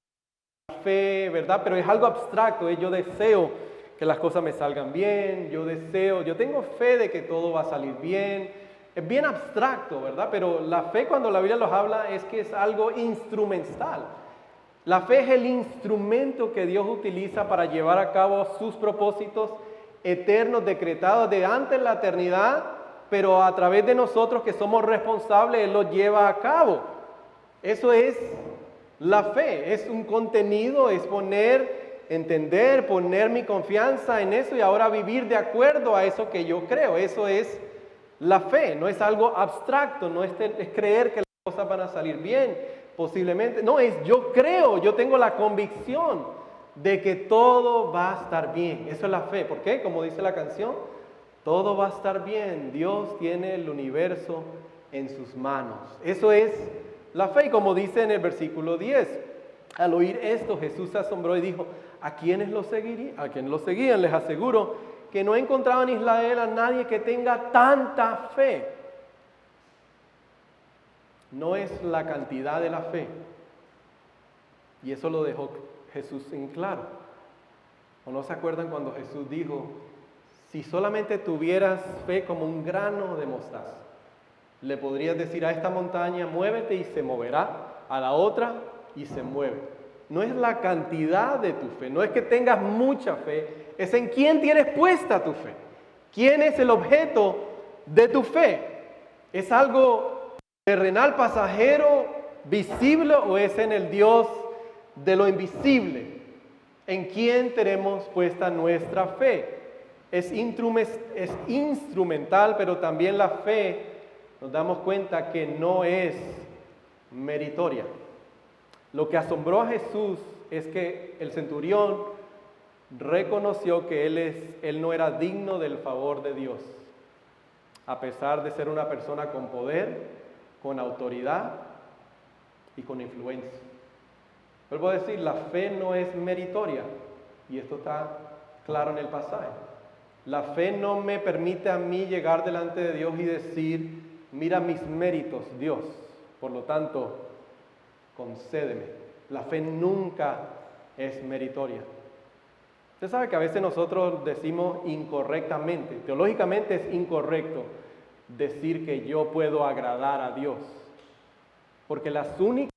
de fe, ¿verdad? Pero es algo abstracto. Yo deseo que las cosas me salgan bien, yo tengo fe de que todo va a salir bien. Es bien abstracto, ¿verdad? Pero la fe, cuando la Biblia nos habla, es que es algo instrumental. La fe es el instrumento que Dios utiliza para llevar a cabo sus propósitos eternos decretados de antes en la eternidad, pero a través de nosotros que somos responsables, Él los lleva a cabo. Eso es la fe, es un contenido, es poner entender, poner mi confianza en eso y ahora vivir de acuerdo a eso que yo creo. Eso es la fe, no es algo abstracto, no es creer que las cosas van a salir bien, posiblemente. No, es yo creo, yo tengo la convicción de que todo va a estar bien. Eso es la fe. ¿Por qué? Como dice la canción, todo va a estar bien. Dios tiene el universo en sus manos. Eso es la fe. Y como dice en el versículo 10, al oír esto, Jesús se asombró y dijo, ¿a quiénes lo seguían? Les aseguro que no he encontrado en Israel a nadie que tenga tanta fe. No es la cantidad de la fe. Y eso lo dejó Jesús en claro. ¿O no se acuerdan cuando Jesús dijo, si solamente tuvieras fe como un grano de mostaza, le podrías decir a esta montaña, muévete y se moverá, a la otra y se mueve? No es la cantidad de tu fe, no es que tengas mucha fe, es en quién tienes puesta tu fe. ¿Quién es el objeto de tu fe? ¿Es algo terrenal, pasajero, visible o es en el Dios de lo invisible? ¿En quién tenemos puesta nuestra fe? Es instrumental, pero también la fe nos damos cuenta que no es meritoria. Lo que asombró a Jesús es que el centurión reconoció que él no era digno del favor de Dios, a pesar de ser una persona con poder, con autoridad y con influencia. Vuelvo a decir, la fe no es meritoria, y esto está claro en el pasaje. La fe no me permite a mí llegar delante de Dios y decir, mira mis méritos, Dios, por lo tanto, concédeme. La fe nunca es meritoria. Usted sabe que a veces nosotros decimos incorrectamente, teológicamente es incorrecto decir que yo puedo agradar a Dios, porque las únicas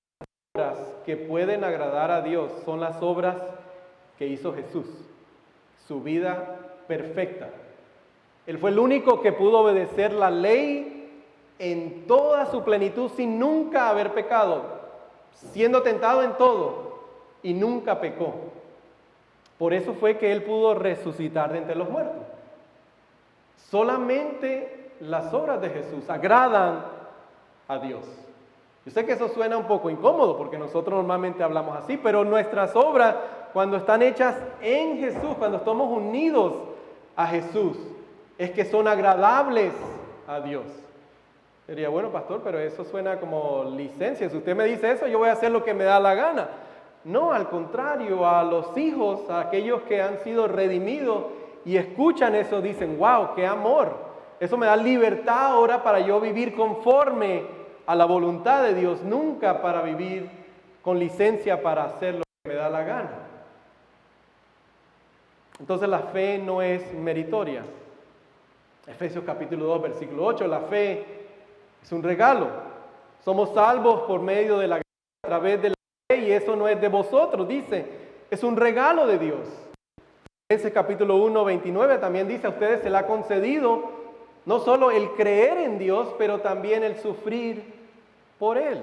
obras que pueden agradar a Dios son las obras que hizo Jesús, su vida perfecta. Él fue el único que pudo obedecer la ley en toda su plenitud sin nunca haber pecado, siendo tentado en todo y nunca pecó. Por eso fue que Él pudo resucitar de entre los muertos. Solamente las obras de Jesús agradan a Dios. Yo sé que eso suena un poco incómodo porque nosotros normalmente hablamos así, pero nuestras obras, cuando están hechas en Jesús, cuando estamos unidos a Jesús, es que son agradables a Dios. Diría, bueno, pastor, pero eso suena como licencia. Si usted me dice eso, yo voy a hacer lo que me da la gana. No, al contrario, a los hijos, a aquellos que han sido redimidos y escuchan eso, dicen, wow, qué amor. Eso me da libertad ahora para yo vivir conforme a la voluntad de Dios, nunca para vivir con licencia para hacer lo que me da la gana. Entonces la fe no es meritoria. Efesios capítulo 2, versículo 8, la fe es un regalo. Somos salvos por medio de la gracia a través de la fe y eso no es de vosotros, dice, es un regalo de Dios. Filipenses capítulo 1, 29 también dice, a ustedes se le ha concedido no solo el creer en Dios, pero también el sufrir por Él.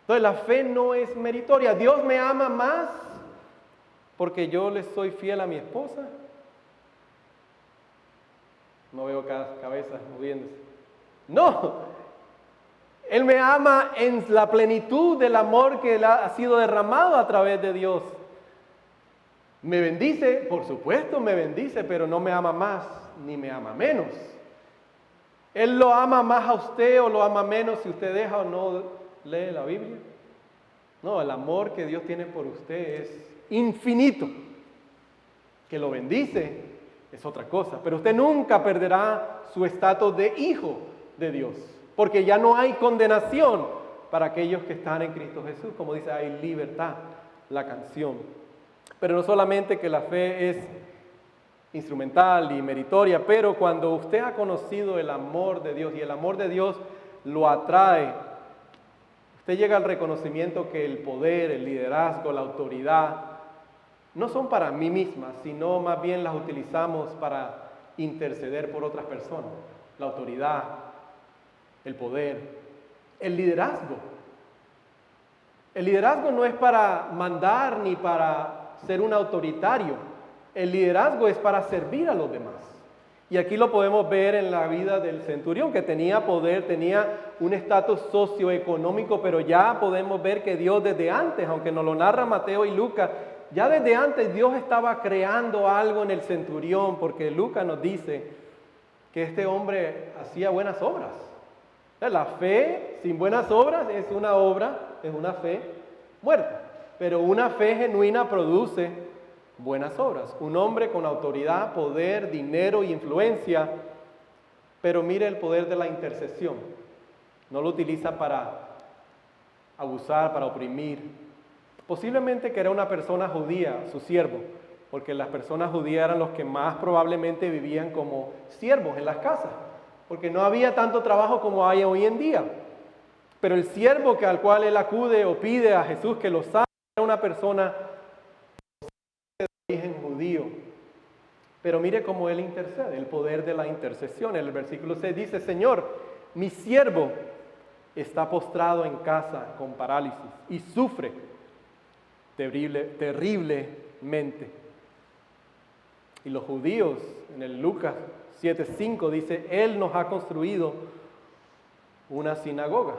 Entonces la fe no es meritoria. Dios me ama más porque yo le soy fiel a mi esposa. No veo cabezas moviéndose. No, Él me ama en la plenitud del amor que ha sido derramado a través de Dios. Me bendice, por supuesto me bendice, pero no me ama más ni me ama menos. Él lo ama más a usted o lo ama menos si usted deja o no lee la Biblia. No, el amor que Dios tiene por usted es infinito. Que lo bendice es otra cosa, pero usted nunca perderá su estatus de hijo de Dios, porque ya no hay condenación para aquellos que están en Cristo Jesús, como dice, hay libertad, la canción. Pero no solamente que la fe es instrumental y meritoria, pero cuando usted ha conocido el amor de Dios y el amor de Dios lo atrae, usted llega al reconocimiento que el poder, el liderazgo, la autoridad no son para mí mismas, sino más bien las utilizamos para interceder por otras personas. La autoridad, el poder, el liderazgo. El liderazgo no es para mandar ni para ser un autoritario. El liderazgo es para servir a los demás. Y aquí lo podemos ver en la vida del centurión, que tenía poder, tenía un estatus socioeconómico, pero ya podemos ver que Dios desde antes, aunque nos lo narra Mateo y Lucas, ya desde antes Dios estaba creando algo en el centurión, porque Lucas nos dice que este hombre hacía buenas obras. La fe sin buenas obras es una obra, es una fe muerta, pero una fe genuina produce buenas obras. Un hombre con autoridad, poder, dinero y influencia, pero mire el poder de la intercesión. No lo utiliza para abusar, para oprimir. Posiblemente que era una persona judía, su siervo, porque las personas judías eran los que más probablemente vivían como siervos en las casas, porque no había tanto trabajo como hay hoy en día. Pero el siervo al cual él acude o pide a Jesús que lo salve era una persona de origen judío. Pero mire cómo él intercede, el poder de la intercesión. En el versículo 6 dice: Señor, mi siervo está postrado en casa con parálisis y sufre terriblemente. Y los judíos, en el Lucas 7:5 dice: Él nos ha construido una sinagoga.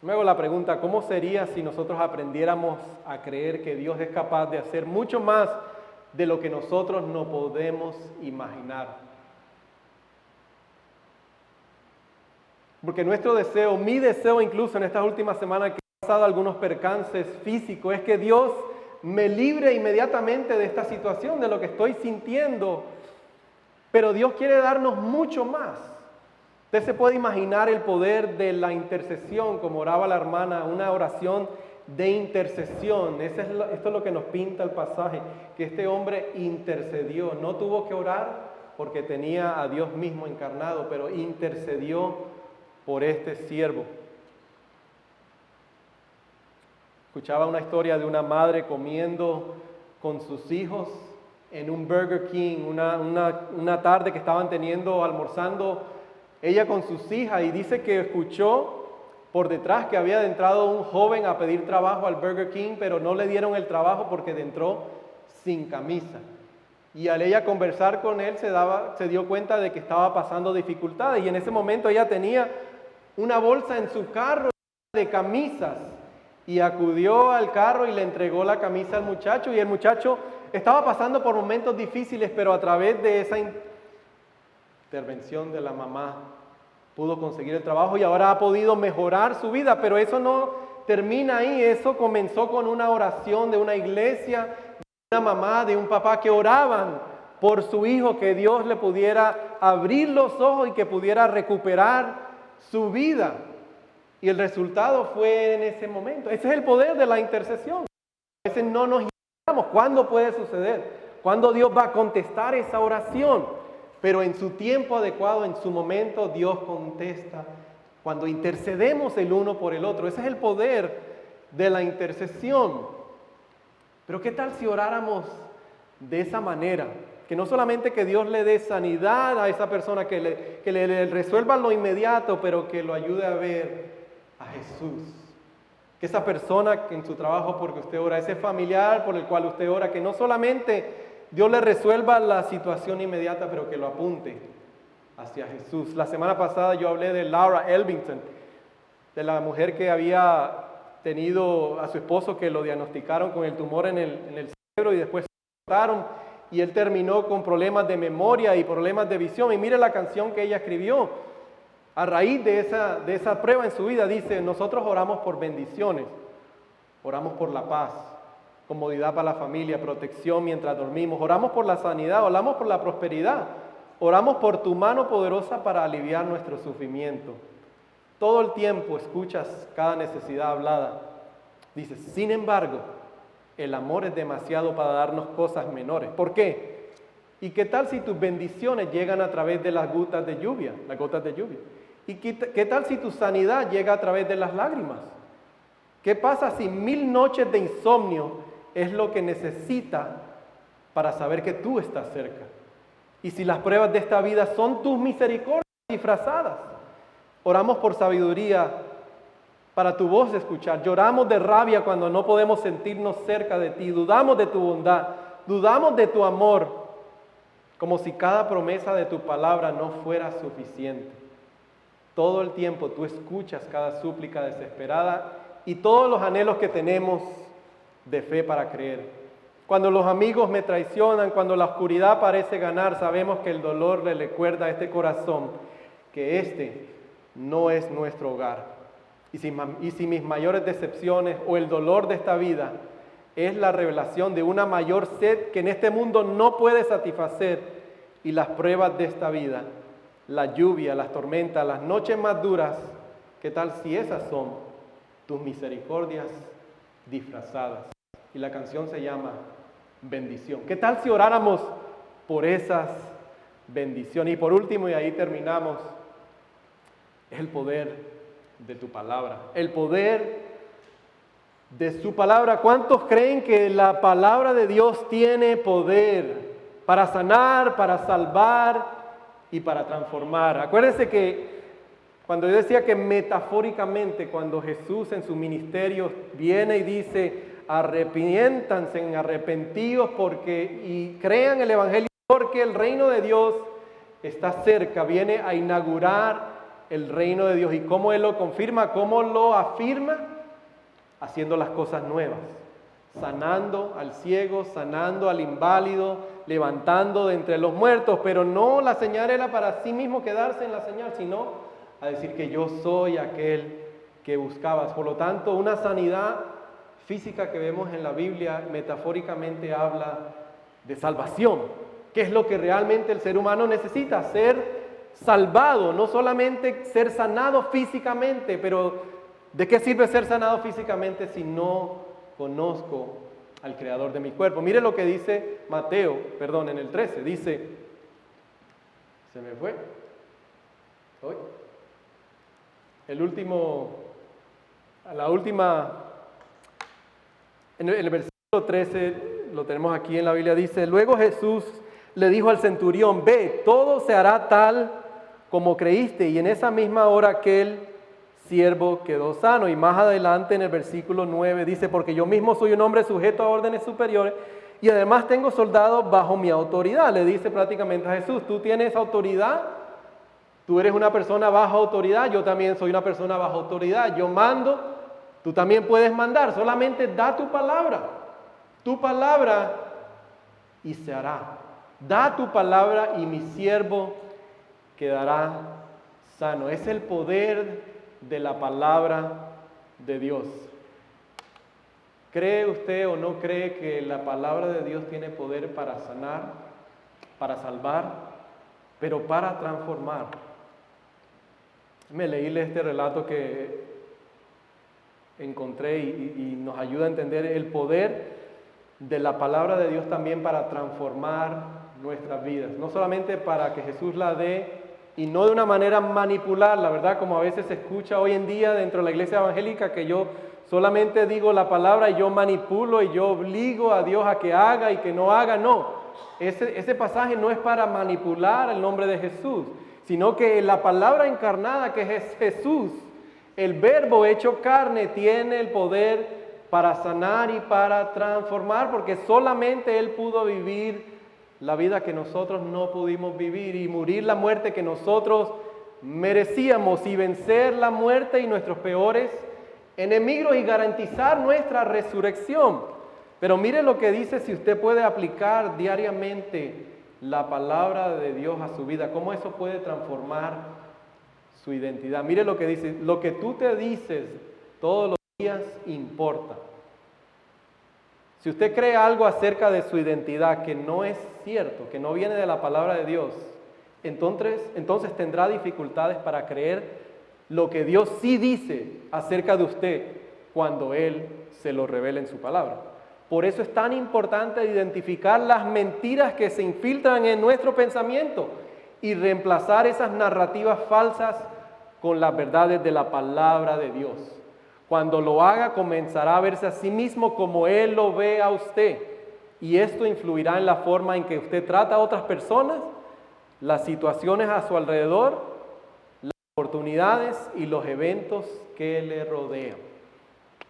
Me hago la pregunta, ¿cómo sería si nosotros aprendiéramos a creer que Dios es capaz de hacer mucho más de lo que nosotros no podemos imaginar? Porque nuestro deseo, mi deseo incluso en estas últimas semanas que he pasado algunos percances físicos, es que Dios me libre inmediatamente de esta situación, de lo que estoy sintiendo. Pero Dios quiere darnos mucho más. Usted se puede imaginar el poder de la intercesión, como oraba la hermana, una oración de intercesión. Esto es lo que nos pinta el pasaje, que este hombre intercedió. No tuvo que orar porque tenía a Dios mismo encarnado, pero intercedió por este siervo. Escuchaba una historia de una madre comiendo con sus hijos en un Burger King, una tarde que estaban almorzando ella con sus hijas, y dice que escuchó por detrás que había entrado un joven a pedir trabajo al Burger King, pero no le dieron el trabajo porque entró sin camisa. Y al ella conversar con él se dio cuenta de que estaba pasando dificultades, y en ese momento ella tenía una bolsa en su carro de camisas, y acudió al carro y le entregó la camisa al muchacho, y el muchacho estaba pasando por momentos difíciles, pero a través de esa intervención de la mamá pudo conseguir el trabajo y ahora ha podido mejorar su vida. Pero eso no termina ahí, eso comenzó con una oración de una iglesia, de una mamá, de un papá que oraban por su hijo, que Dios le pudiera abrir los ojos y que pudiera recuperar su vida. Y el resultado fue en ese momento. Ese es el poder de la intercesión. A veces no nos imaginamos cuándo puede suceder, cuándo Dios va a contestar esa oración. Pero en su tiempo adecuado, en su momento, Dios contesta cuando intercedemos el uno por el otro. Ese es el poder de la intercesión. Pero ¿qué tal si oráramos de esa manera? Que no solamente que Dios le dé sanidad a esa persona, que le resuelva lo inmediato, pero que lo ayude a ver a Jesús. Que esa persona que en su trabajo porque usted ora, ese familiar por el cual usted ora, que no solamente Dios le resuelva la situación inmediata, pero que lo apunte hacia Jesús. La semana pasada yo hablé de Laura Elvington, de la mujer que había tenido a su esposo que lo diagnosticaron con el tumor en el cerebro y después lo mataron, y él terminó con problemas de memoria y problemas de visión. Y mire la canción que ella escribió a raíz de esa prueba en su vida. Dice: nosotros oramos por bendiciones, oramos por la paz, comodidad para la familia, protección mientras dormimos, oramos por la sanidad, oramos por la prosperidad, oramos por tu mano poderosa para aliviar nuestro sufrimiento. Todo el tiempo escuchas cada necesidad hablada. Dice: sin embargo, el amor es demasiado para darnos cosas menores. ¿Por qué? ¿Y qué tal si tus bendiciones llegan a través de las gotas de lluvia? ¿Y qué tal si tu sanidad llega a través de las lágrimas? ¿Qué pasa si 1000 noches de insomnio es lo que necesita para saber que tú estás cerca? Y si las pruebas de esta vida son tus misericordias disfrazadas. Oramos por sabiduría para tu voz escuchar. Lloramos de rabia cuando no podemos sentirnos cerca de ti. Dudamos de tu bondad, dudamos de tu amor, como si cada promesa de tu palabra no fuera suficiente. Todo el tiempo tú escuchas cada súplica desesperada y todos los anhelos que tenemos de fe para creer. Cuando los amigos me traicionan, cuando la oscuridad parece ganar, sabemos que el dolor le recuerda a este corazón que este no es nuestro hogar. Y si mis mayores decepciones o el dolor de esta vida es la revelación de una mayor sed que en este mundo no puede satisfacer, y las pruebas de esta vida, la lluvia, las tormentas, las noches más duras, ¿qué tal si esas son tus misericordias disfrazadas? Y la canción se llama Bendición. ¿Qué tal si oráramos por esas bendiciones? Y por último, y ahí terminamos, es el poder de tu palabra, el poder de su palabra. ¿Cuántos creen que la palabra de Dios tiene poder para sanar, para salvar y para transformar? Acuérdense que cuando yo decía que metafóricamente, cuando Jesús en su ministerio viene y dice, arrepiéntanse, arrepentíos y crean el Evangelio, porque el reino de Dios está cerca, viene a inaugurar el reino de Dios. ¿Y cómo Él lo confirma? ¿Cómo lo afirma? Haciendo las cosas nuevas, sanando al ciego, sanando al inválido, levantando de entre los muertos, pero no la señal era para sí mismo quedarse en la señal, sino a decir que yo soy aquel que buscabas. Por lo tanto, una sanidad física que vemos en la Biblia metafóricamente habla de salvación, que es lo que realmente el ser humano necesita, ser salvado, no solamente ser sanado físicamente, pero ¿de qué sirve ser sanado físicamente si no conozco al creador de mi cuerpo? Mire lo que dice Mateo, en el 13, dice, se me fue, hoy, en el versículo 13, lo tenemos aquí en la Biblia, dice, luego Jesús le dijo al centurión, ve, todo se hará tal como creíste, y en esa misma hora aquel siervo quedó sano. Y más adelante en el versículo 9 dice, porque yo mismo soy un hombre sujeto a órdenes superiores y además tengo soldados bajo mi autoridad. Le dice prácticamente a Jesús, tú tienes autoridad, tú eres una persona bajo autoridad, yo también soy una persona bajo autoridad, yo mando, tú también puedes mandar, solamente da tu palabra y se hará. Da tu palabra y mi siervo quedará sano. Es el poder de la palabra de Dios. ¿Cree usted o no cree que la palabra de Dios tiene poder para sanar, para salvar, pero para transformar? Me leí este relato que encontré y nos ayuda a entender el poder de la palabra de Dios también para transformar nuestras vidas. No solamente para que Jesús la dé y no de una manera manipular, la verdad, como a veces se escucha hoy en día dentro de la iglesia evangélica, que yo solamente digo la palabra y yo manipulo y yo obligo a Dios a que haga y que no haga. No, ese pasaje no es para manipular el nombre de Jesús, sino que la palabra encarnada, que es Jesús, el verbo hecho carne, tiene el poder para sanar y para transformar, porque solamente Él pudo vivir la vida que nosotros no pudimos vivir y morir la muerte que nosotros merecíamos y vencer la muerte y nuestros peores enemigos y garantizar nuestra resurrección. Pero mire lo que dice, si usted puede aplicar diariamente la palabra de Dios a su vida, cómo eso puede transformar su identidad. Mire lo que dice, lo que tú te dices todos los días importa. Si usted cree algo acerca de su identidad que no es cierto, que no viene de la palabra de Dios, entonces tendrá dificultades para creer lo que Dios sí dice acerca de usted cuando Él se lo revela en su palabra. Por eso es tan importante identificar las mentiras que se infiltran en nuestro pensamiento y reemplazar esas narrativas falsas con las verdades de la palabra de Dios. Cuando lo haga, comenzará a verse a sí mismo como Él lo ve a usted. Y esto influirá en la forma en que usted trata a otras personas, las situaciones a su alrededor, la oportunidades y los eventos que le rodean.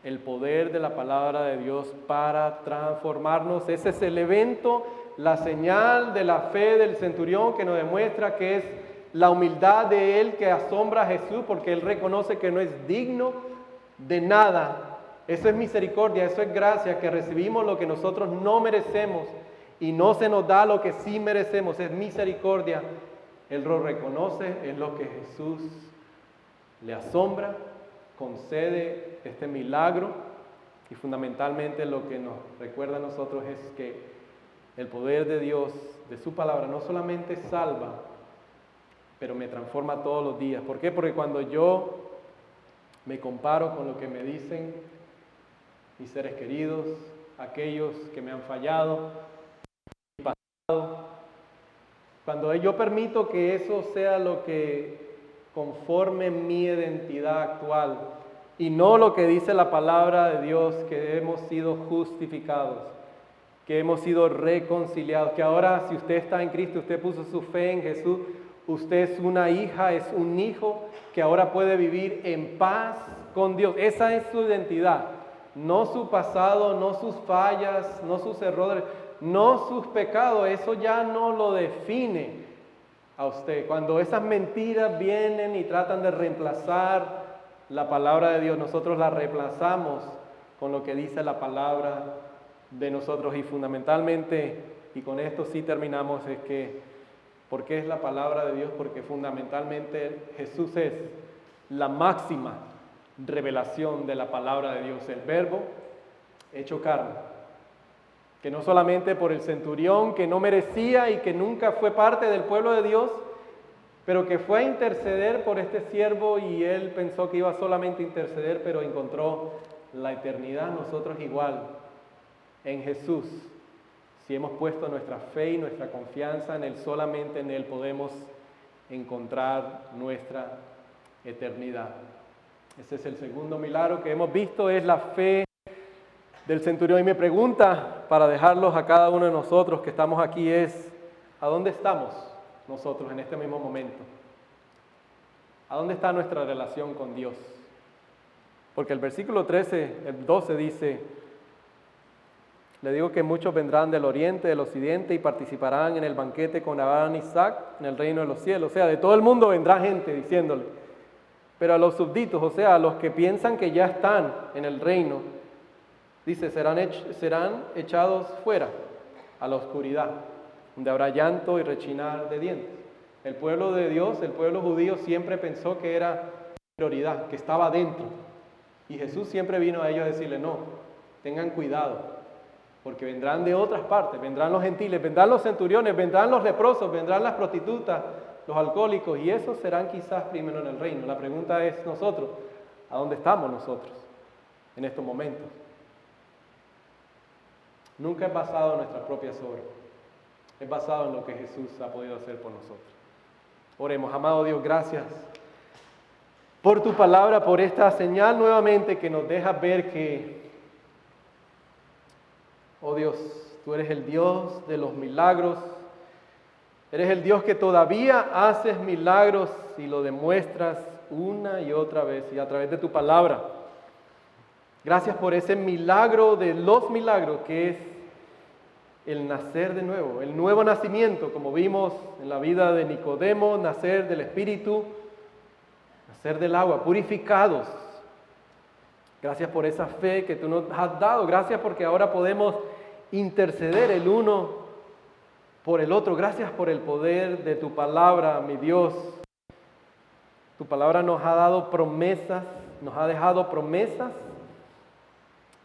El poder de la palabra de Dios para transformarnos. Ese es el evento, la señal de la fe del centurión que nos demuestra que es la humildad de él que asombra a Jesús porque él reconoce que no es digno de nada. Eso es misericordia, eso es gracia, que recibimos lo que nosotros no merecemos y no se nos da lo que sí merecemos, es misericordia. Él lo reconoce, es lo que Jesús le asombra, concede este milagro y fundamentalmente lo que nos recuerda a nosotros es que el poder de Dios, de su palabra, no solamente salva, pero me transforma todos los días. ¿Por qué? Porque cuando yo me comparo con lo que me dicen mis seres queridos, aquellos que me han fallado, mi pasado, cuando yo permito que eso sea lo que conforme mi identidad actual y no lo que dice la palabra de Dios, que hemos sido justificados, que hemos sido reconciliados, que ahora si usted está en Cristo, usted puso su fe en Jesús, usted es una hija, es un hijo que ahora puede vivir en paz con Dios. Esa es su identidad, no su pasado, no sus fallas, no sus errores, no sus pecados, eso ya no lo define a usted. Cuando esas mentiras vienen y tratan de reemplazar la palabra de Dios, nosotros la reemplazamos con lo que dice la palabra de nosotros y fundamentalmente, y con esto sí terminamos, es que, ¿por qué es la palabra de Dios? Porque fundamentalmente Jesús es la máxima revelación de la palabra de Dios, el verbo hecho carne. Que no solamente por el centurión que no merecía y que nunca fue parte del pueblo de Dios, pero que fue a interceder por este siervo y él pensó que iba solamente a interceder, pero encontró la eternidad. Nosotros igual, en Jesús, si hemos puesto nuestra fe y nuestra confianza en Él, solamente en Él podemos encontrar nuestra eternidad. Ese es el segundo milagro que hemos visto, es la fe del centurión. Y mi pregunta para dejarlos a cada uno de nosotros que estamos aquí es, ¿a dónde estamos nosotros en este mismo momento? ¿A dónde está nuestra relación con Dios? Porque el versículo 13, el 12 dice, le digo que muchos vendrán del oriente, del occidente y participarán en el banquete con Abraham y Isaac en el reino de los cielos. O sea, de todo el mundo vendrá gente diciéndole. Pero a los súbditos, o sea, a los que piensan que ya están en el reino, dice, serán echados fuera a la oscuridad, donde habrá llanto y rechinar de dientes. El pueblo de Dios, el pueblo judío, siempre pensó que era prioridad, que estaba dentro. Y Jesús siempre vino a ellos a decirle, no, tengan cuidado, porque vendrán de otras partes, vendrán los gentiles, vendrán los centuriones, vendrán los leprosos, vendrán las prostitutas, los alcohólicos, y esos serán quizás primero en el reino. La pregunta es nosotros, ¿a dónde estamos nosotros en estos momentos? Nunca es basado en nuestras propias obras, es basado en lo que Jesús ha podido hacer por nosotros. Oremos. Amado Dios, gracias por tu palabra, por esta señal nuevamente que nos deja ver que, oh Dios, tú eres el Dios de los milagros, eres el Dios que todavía haces milagros y lo demuestras una y otra vez y a través de tu palabra. Gracias por ese milagro de los milagros que es el nacer de nuevo, el nuevo nacimiento, como vimos en la vida de Nicodemo, nacer del Espíritu, nacer del agua, purificados. Gracias por esa fe que tú nos has dado, gracias porque ahora podemos interceder el uno por el otro. Gracias por el poder de tu palabra, mi Dios. Tu palabra nos ha dado promesas, nos ha dejado promesas.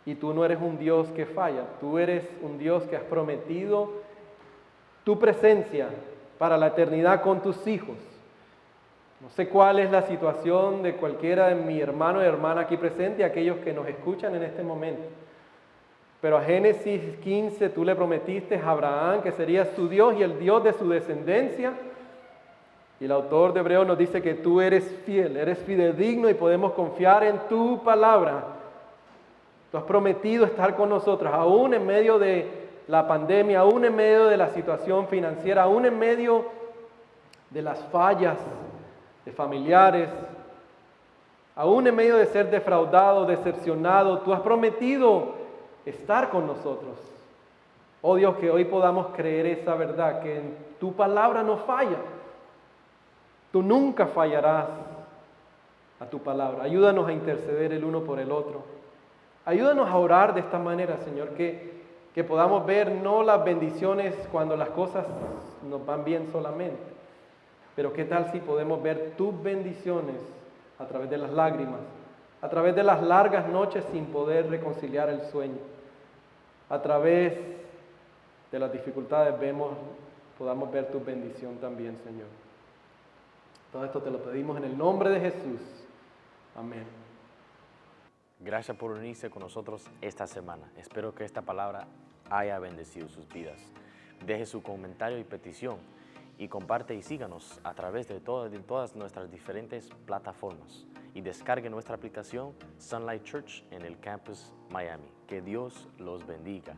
Y tú no eres un Dios que falla, tú eres un Dios que has prometido tu presencia para la eternidad con tus hijos. No sé cuál es la situación de cualquiera de mi hermano y hermana aquí presente y aquellos que nos escuchan en este momento. Pero a Génesis 15 tú le prometiste a Abraham que serías tu Dios y el Dios de su descendencia. Y el autor de Hebreos nos dice que tú eres fiel, eres fidedigno y podemos confiar en tu palabra. Tú has prometido estar con nosotros, aún en medio de la pandemia, aún en medio de la situación financiera, aún en medio de las fallas de familiares, aún en medio de ser defraudado, decepcionado, tú has prometido estar con nosotros. Oh Dios, que hoy podamos creer esa verdad, que en tu palabra no falla. Tú nunca fallarás a tu palabra. Ayúdanos a interceder el uno por el otro. Ayúdanos a orar de esta manera, Señor, que podamos ver no las bendiciones cuando las cosas nos van bien solamente, pero qué tal si podemos ver tus bendiciones a través de las lágrimas, a través de las largas noches sin poder reconciliar el sueño, a través de las dificultades podamos ver tu bendición también, Señor. Todo esto te lo pedimos en el nombre de Jesús. Amén. Gracias por unirse con nosotros esta semana. Espero que esta palabra haya bendecido sus vidas. Deje su comentario y petición y comparte y síganos a través de todas nuestras diferentes plataformas y descargue nuestra aplicación Sunlight Church en el campus Miami. Que Dios los bendiga.